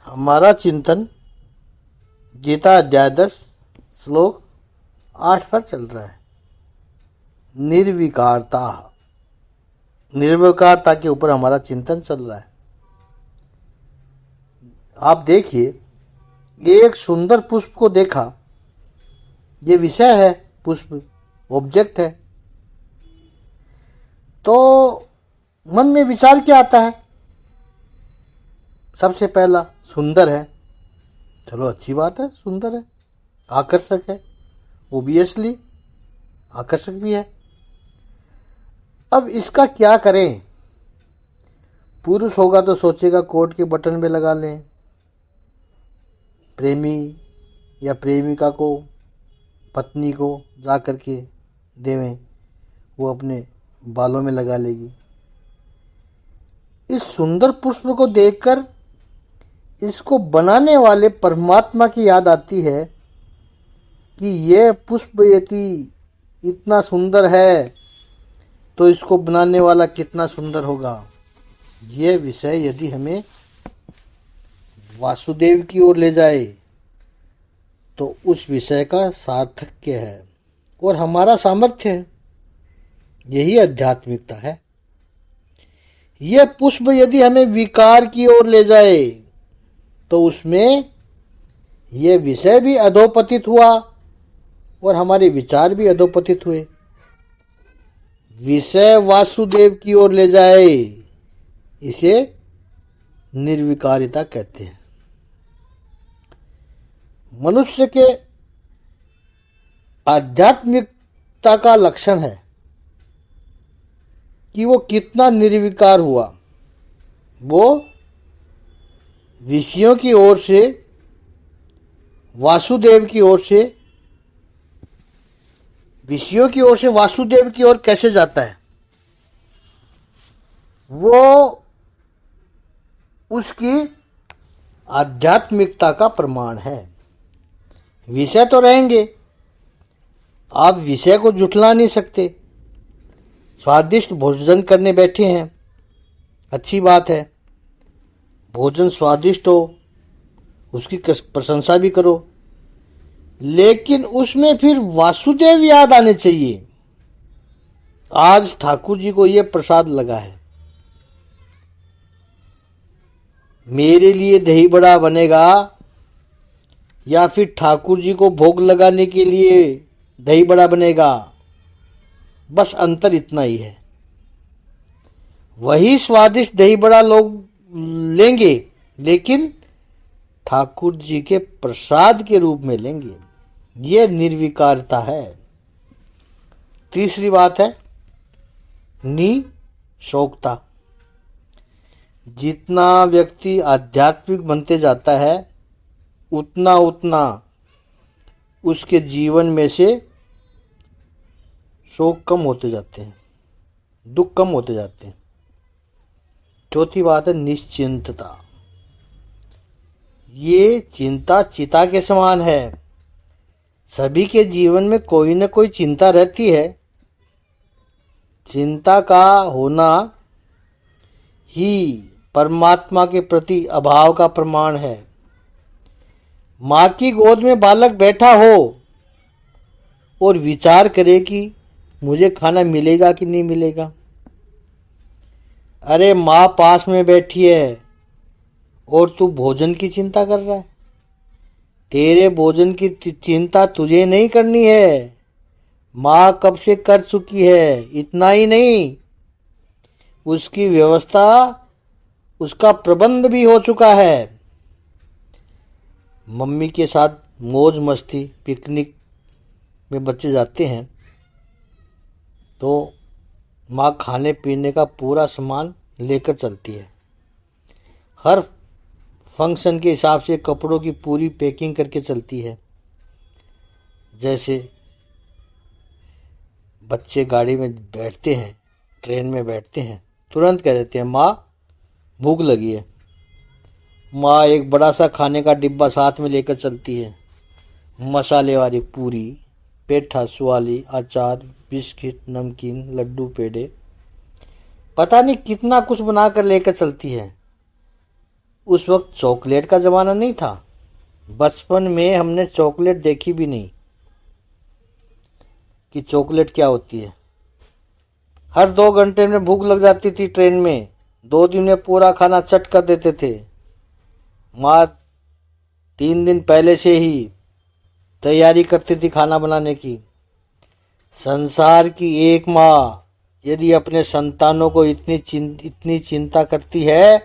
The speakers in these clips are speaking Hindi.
हमारा चिंतन गीता अध्याय 10 श्लोक 8 पर चल रहा है। निर्विकारता, निर्विकारता के ऊपर हमारा चिंतन चल रहा है। आप देखिए, एक सुंदर पुष्प को देखा, ये विषय है, पुष्प ऑब्जेक्ट है, तो मन में विचार क्या आता है? सबसे पहला सुंदर है, चलो अच्छी बात है, सुंदर है, आकर्षक है, ओबियसली आकर्षक भी है। अब इसका क्या करें? पुरुष होगा तो सोचेगा कोट के बटन पे लगा लें, प्रेमी या प्रेमिका को, पत्नी को जा कर के देवें, वो अपने बालों में लगा लेगी। इस सुंदर पुष्प को देखकर इसको बनाने वाले परमात्मा की याद आती है कि यह पुष्प यदि इतना सुंदर है तो इसको बनाने वाला कितना सुंदर होगा। यह विषय यदि हमें वासुदेव की ओर ले जाए तो उस विषय का सार्थक्य है और हमारा सामर्थ्य है। यही आध्यात्मिकता है। यह पुष्प यदि हमें विकार की ओर ले जाए तो उसमें यह विषय भी अधोपतित हुआ और हमारे विचार भी अधोपतित हुए। विषय वासुदेव की ओर ले जाए, इसे निर्विकारिता कहते हैं। मनुष्य के आध्यात्मिकता का लक्षण है कि वो कितना निर्विकार हुआ। वो विषयों की ओर से, वासुदेव की ओर से, विषयों की ओर से वासुदेव की ओर कैसे जाता है? वो उसकी आध्यात्मिकता का प्रमाण है। विषय तो रहेंगे, आप विषय को जुटला नहीं सकते। स्वादिष्ट भोजन करने बैठे हैं, अच्छी बात है, भोजन स्वादिष्ट हो, उसकी प्रशंसा भी करो, लेकिन उसमें फिर वासुदेव याद आने चाहिए। आज ठाकुर जी को यह प्रसाद लगा है, मेरे लिए दही बड़ा बनेगा या फिर ठाकुर जी को भोग लगाने के लिए दही बड़ा बनेगा, बस अंतर इतना ही है। वही स्वादिष्ट दही बड़ा लोग लेंगे, लेकिन ठाकुर जी के प्रसाद के रूप में लेंगे। यह निर्विकारता है। तीसरी बात है निशोकता। जितना व्यक्ति आध्यात्मिक बनते जाता है उतना उतना उसके जीवन में से शोक कम होते जाते हैं, दुख कम होते जाते हैं। चौथी बात है निश्चिंतता। ये चिंता चिता के समान है। सभी के जीवन में कोई न कोई चिंता रहती है। चिंता का होना ही परमात्मा के प्रति अभाव का प्रमाण है। माँ की गोद में बालक बैठा हो और विचार करे कि मुझे खाना मिलेगा कि नहीं मिलेगा। अरे माँ पास में बैठी है और तू भोजन की चिंता कर रहा है। तेरे भोजन की चिंता तुझे नहीं करनी है, माँ कब से कर चुकी है। इतना ही नहीं, उसकी व्यवस्था, उसका प्रबंध भी हो चुका है। मम्मी के साथ मौज मस्ती, पिकनिक में बच्चे जाते हैं तो माँ खाने पीने का पूरा सामान लेकर चलती है। हर फंक्शन के हिसाब से कपड़ों की पूरी पैकिंग करके चलती है। जैसे बच्चे गाड़ी में बैठते हैं, ट्रेन में बैठते हैं, तुरंत कह देते हैं माँ भूख लगी है। माँ एक बड़ा सा खाने का डिब्बा साथ में लेकर चलती है। मसाले वाली पूरी, पेठा, सुवाली, अचार, बिस्किट, नमकीन, लड्डू, पेड़े, पता नहीं कितना कुछ बना कर लेकर चलती है। उस वक्त चॉकलेट का ज़माना नहीं था। बचपन में हमने चॉकलेट देखी भी नहीं कि चॉकलेट क्या होती है। हर 2 घंटे में भूख लग जाती थी ट्रेन में, 2 दिन में पूरा खाना चट कर देते थे। माँ 3 दिन पहले से ही तैयारी करती थी खाना बनाने की। संसार की एक माँ यदि अपने संतानों को इतनी चिंता करती है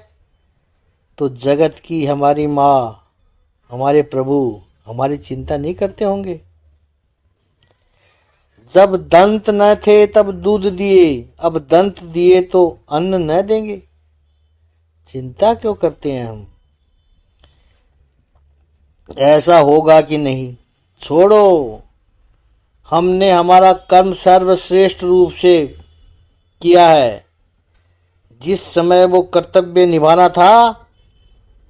तो जगत की हमारी माँ, हमारे प्रभु हमारी चिंता नहीं करते होंगे। जब दंत न थे तब दूध दिए, अब दंत दिए तो अन्न न देंगे। चिंता क्यों करते हैं हम? ऐसा होगा कि नहीं? छोड़ो, हमने हमारा कर्म सर्वश्रेष्ठ रूप से किया है। जिस समय वो कर्तव्य निभाना था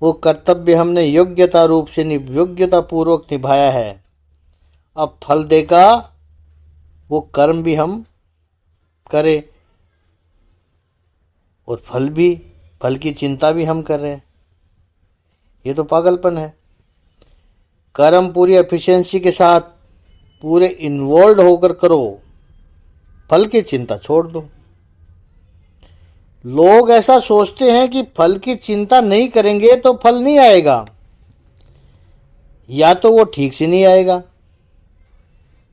वो कर्तव्य हमने योग्यता पूर्वक निभाया है। अब फल देगा वो कर्म भी हम करें और फल की चिंता भी हम कर रहे हैं। ये तो पागलपन है। कर्म पूरी एफिशिएंसी के साथ पूरे इन्वॉल्व होकर करो, फल की चिंता छोड़ दो। लोग ऐसा सोचते हैं कि फल की चिंता नहीं करेंगे तो फल नहीं आएगा, या तो वो ठीक से नहीं आएगा।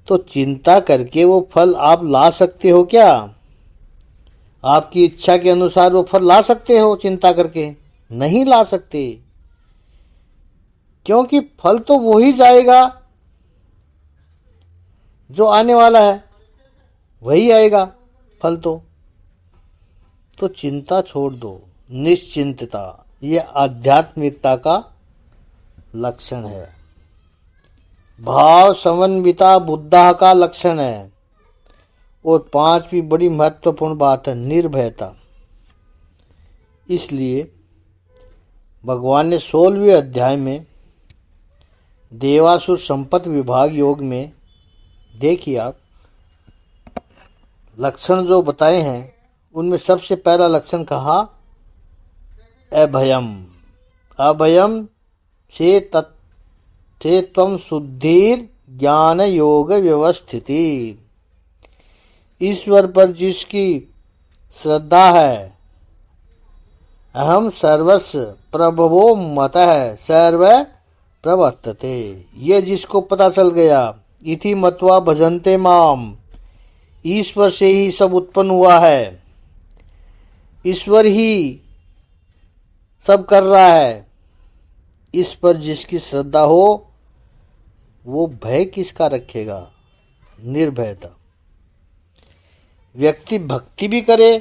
तो चिंता करके वो फल आप ला सकते हो क्या? आपकी इच्छा के अनुसार वो फल ला सकते हो चिंता करके? नहीं ला सकते, क्योंकि फल तो वो ही जाएगा जो आने वाला है, वही आएगा फल। तो चिंता छोड़ दो। निश्चिंतता ये आध्यात्मिकता का लक्षण है। भाव समन्विता बुद्धा का लक्षण है। और 5वीं बड़ी महत्वपूर्ण बात है निर्भयता। इसलिए भगवान ने 16वें अध्याय में देवासुर संपत विभाग योग में देखिए आप लक्षण जो बताए हैं, उनमें सबसे पहला लक्षण कहा अभयम। अभयम से त्वं शुद्धिर ज्ञान योग व्यवस्थिति। ईश्वर पर जिसकी श्रद्धा है, अहम सर्वस्व प्रभवो मतः सर्व प्रवर्तते, ये जिसको पता चल गया, इति मत्वा भजन्ते माम, ईश्वर से ही सब उत्पन्न हुआ है, ईश्वर ही सब कर रहा है, इस पर जिसकी श्रद्धा हो वो भय किसका रखेगा? निर्भयता। व्यक्ति भक्ति भी करे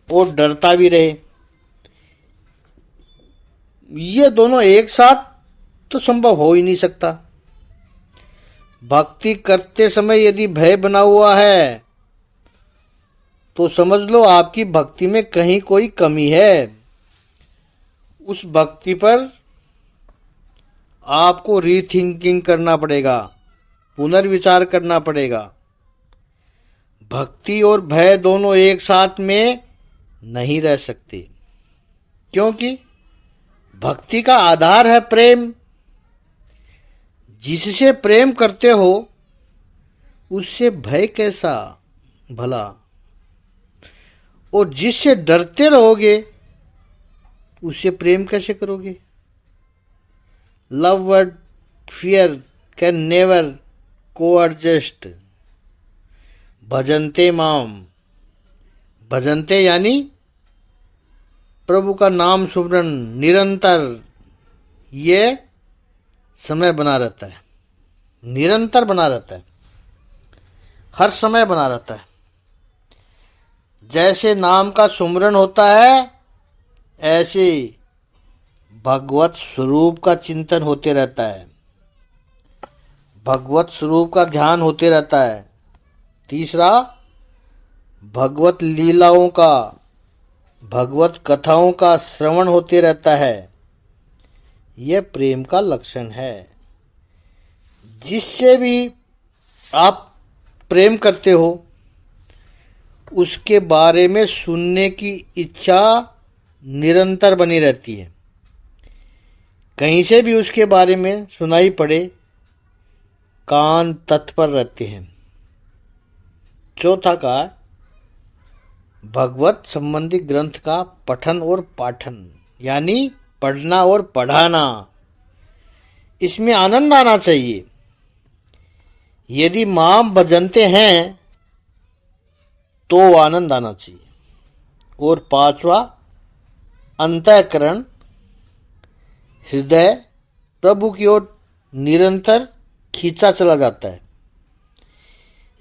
और डरता भी रहे, ये दोनों एक साथ तो संभव हो ही नहीं सकता। भक्ति करते समय यदि भय बना हुआ है तो समझ लो आपकी भक्ति में कहीं कोई कमी है। उस भक्ति पर आपको रीथिंकिंग करना पड़ेगा, पुनर्विचार करना पड़ेगा। भक्ति और भय दोनों एक साथ में नहीं रह सकते, क्योंकि भक्ति का आधार है प्रेम। जिससे प्रेम करते हो उससे भय कैसा भला? और जिससे डरते रहोगे उससे प्रेम कैसे करोगे? Love word fear can never coexist. भजन्ते माम, भजन्ते यानी प्रभु का नाम सुमरन निरंतर, ये समय बना रहता है, निरंतर बना रहता है, हर समय बना रहता है। जैसे नाम का सुमरन होता है, ऐसे भगवत स्वरूप का चिंतन होते रहता है, भगवत स्वरूप का ध्यान होते रहता है। तीसरा, भगवत लीलाओं का, भगवत कथाओं का श्रवण होते रहता है। यह प्रेम का लक्षण है। जिससे भी आप प्रेम करते हो उसके बारे में सुनने की इच्छा निरंतर बनी रहती है। कहीं से भी उसके बारे में सुनाई पड़े, कान तत्पर रहते हैं। चौथा का भगवत संबंधी ग्रंथ का पठन और पाठन, यानी पढ़ना और पढ़ाना, इसमें आनंद आना चाहिए। यदि माम भजनते हैं तो आनंद आना चाहिए। और पांचवा, अंतःकरण, हृदय प्रभु की ओर निरंतर खींचा चला जाता है।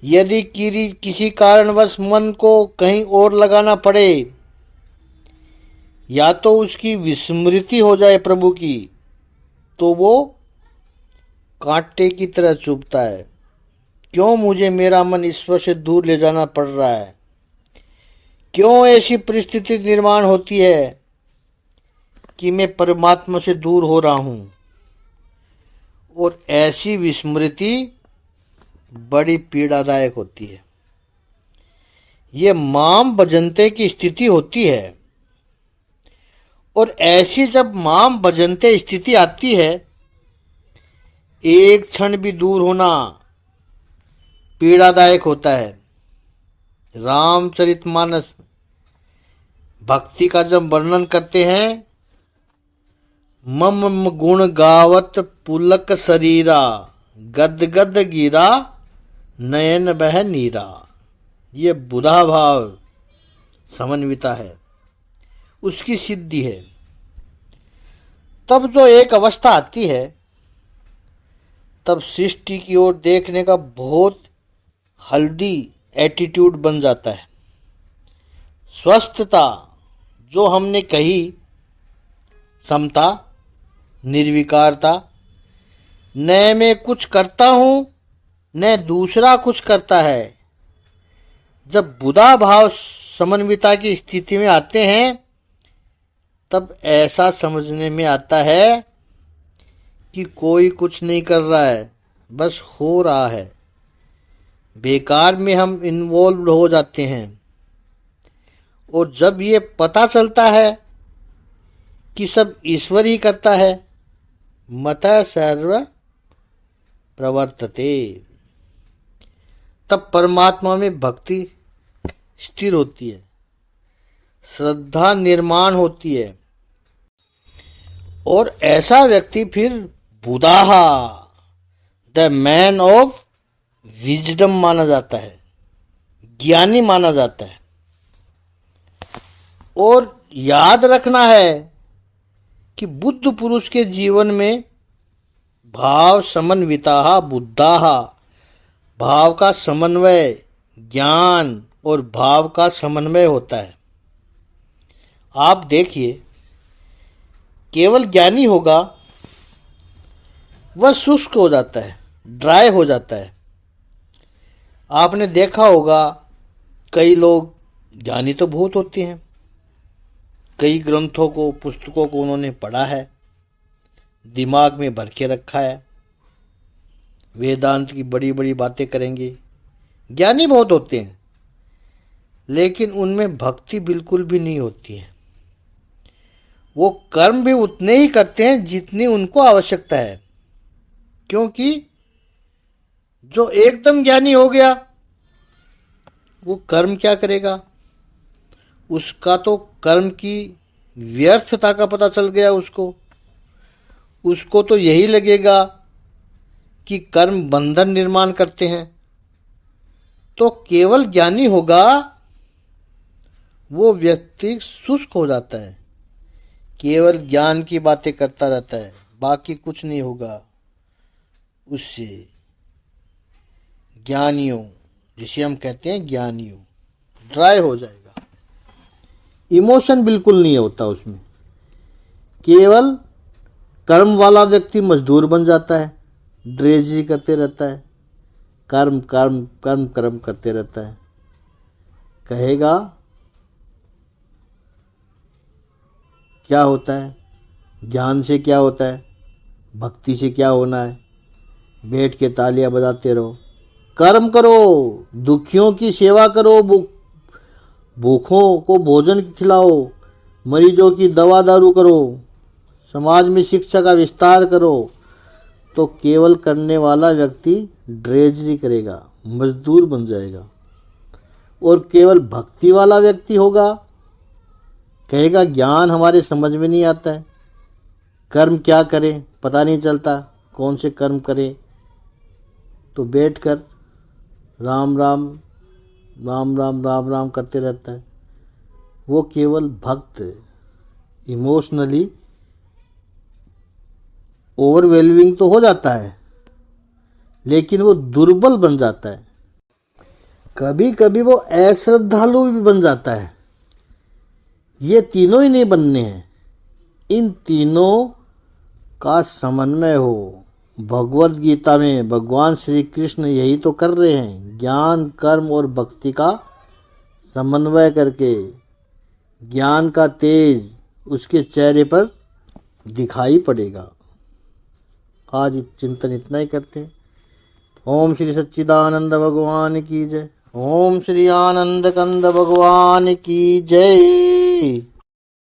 यदि किसी कारणवश मन को कहीं और लगाना पड़े, या तो उसकी विस्मृति हो जाए प्रभु की, तो वो कांटे की तरह चुभता है। क्यों मुझे मेरा मन ईश्वर से दूर ले जाना पड़ रहा है? क्यों ऐसी परिस्थिति निर्माण होती है कि मैं परमात्मा से दूर हो रहा हूं? और ऐसी विस्मृति बड़ी पीड़ादायक होती है। ये माम भजनते की स्थिति होती है। और ऐसी जब माम भजनते स्थिति आती है, एक क्षण भी दूर होना पीड़ादायक होता है। रामचरितमानस भक्ति का जब वर्णन करते हैं, मम गुण गावत पुलक शरीरा, गद गद गिरा नयन बह नीरा। ये बुधा भाव समन्विता है, उसकी सिद्धि है। तब जो एक अवस्था आती है, तब सृष्टि की ओर देखने का बहुत हल्दी एटीट्यूड बन जाता है। स्वस्थता जो हमने कही, समता, निर्विकारता, न मैं कुछ करता हूं न दूसरा कुछ करता है। जब बुधा भाव समन्विता की स्थिति में आते हैं, तब ऐसा समझने में आता है कि कोई कुछ नहीं कर रहा है, बस हो रहा है। बेकार में हम इन्वॉल्व हो जाते हैं। और जब ये पता चलता है कि सब ईश्वर ही करता है, मतः सर्व प्रवर्तते, तब परमात्मा में भक्ति स्थिर होती है, श्रद्धा निर्माण होती है। और ऐसा व्यक्ति फिर बुधाहा, द मैन ऑफ विजडम माना जाता है, ज्ञानी माना जाता है। और याद रखना है कि बुद्ध पुरुष के जीवन में भाव समन्विता बुद्धाहा, भाव का समन्वय, ज्ञान और भाव का समन्वय होता है। आप देखिए, केवल ज्ञानी होगा वह शुष्क हो जाता है, ड्राई हो जाता है। आपने देखा होगा, कई लोग ज्ञानी तो बहुत होते हैं, कई ग्रंथों को, पुस्तकों को उन्होंने पढ़ा है, दिमाग में भर के रखा है, वेदांत की बड़ी बड़ी बातें करेंगे, ज्ञानी बहुत होते हैं, लेकिन उनमें भक्ति बिल्कुल भी नहीं होती है। वो कर्म भी उतने ही करते हैं जितनी उनको आवश्यकता है। क्योंकि जो एकदम ज्ञानी हो गया, वो कर्म क्या करेगा? उसका तो कर्म की व्यर्थता का पता चल गया उसको तो यही लगेगा कि कर्म बंधन निर्माण करते हैं। तो केवल ज्ञानी होगा वो व्यक्ति शुष्क हो जाता है, केवल ज्ञान की बातें करता रहता है, बाकी कुछ नहीं होगा उससे। ज्ञानियों, जिसे हम कहते हैं ज्ञानियों, ड्राई हो जाएगा, इमोशन बिल्कुल नहीं होता उसमें। केवल कर्म वाला व्यक्ति मजदूर बन जाता है, ड्रेजी करते रहता है, कर्म कर्म कर्म कर्म करते रहता है। कहेगा क्या होता है? ज्ञान से क्या होता है? भक्ति से क्या होना है? बैठ के तालियां बजाते रहो, कर्म करो, दुखियों की सेवा करो, भूखों को भोजन खिलाओ, मरीजों की दवा दारू करो, समाज में शिक्षा का विस्तार करो, तो केवल करने वाला व्यक्ति ड्रेजरी करेगा, मजदूर बन जाएगा। और केवल भक्ति वाला व्यक्ति होगा, कहेगा ज्ञान हमारे समझ में नहीं आता है, कर्म क्या करें पता नहीं चलता, कौन से कर्म करें, तो बैठकर राम राम राम राम राम राम करते रहता है। वो केवल भक्त, इमोशनली ओवरवेलमिंग तो हो जाता है, लेकिन वो दुर्बल बन जाता है। कभी कभी वो अश्रद्धालु भी बन जाता है। ये तीनों ही नहीं बनने हैं। इन तीनों का समन्वय हो। भगवत गीता में भगवान श्री कृष्ण यही तो कर रहे हैं, ज्ञान कर्म और भक्ति का समन्वय करके। ज्ञान का तेज उसके चेहरे पर दिखाई पड़ेगा। आज चिंतन इतना ही करते हैं। ओम श्री सच्चिदानंद भगवान की जय। ओम श्री आनंद कंद भगवान की जय।